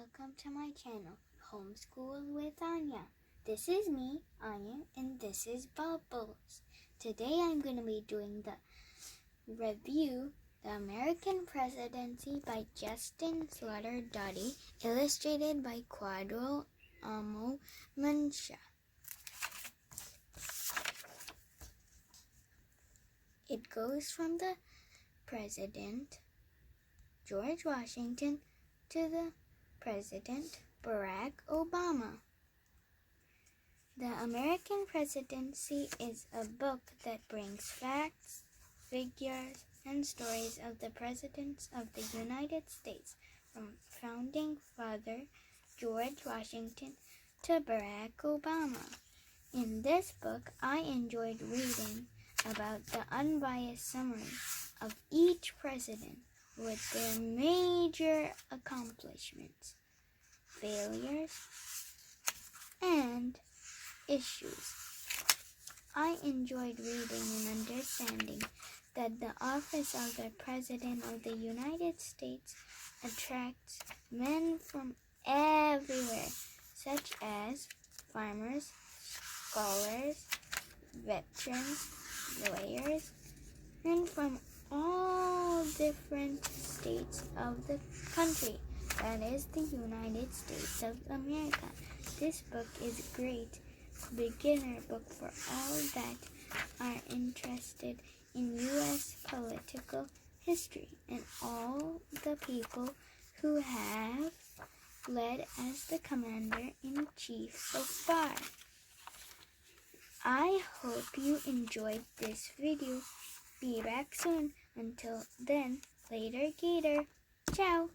welcome to my channel, Homeschool with Anya. This is me, Anya, and this is Bubbles. Today I'm going to be doing the review, The American Presidency by Justin Slaughter Doty, illustrated by Quadro Amo Mansha. It goes from the President George Washington to the President Barack Obama. The American Presidency is a book that brings facts, figures, and stories of the presidents of the United States, from founding father George Washington to Barack Obama. In this book, I enjoyed reading about the unbiased summary of each president with their major accomplishments, failures, and issues. I enjoyed reading and understanding that the office of the President of the United States attracts men from everywhere, such as farmers, scholars, veterans, lawyers, and from all different states of the country, that is the United States of America. This book is a great beginner book for all that are interested in U.S. political history and all the people who have led as the commander-in-chief so far. I hope you enjoyed this video. Be back soon. Until then, later Gator. Ciao.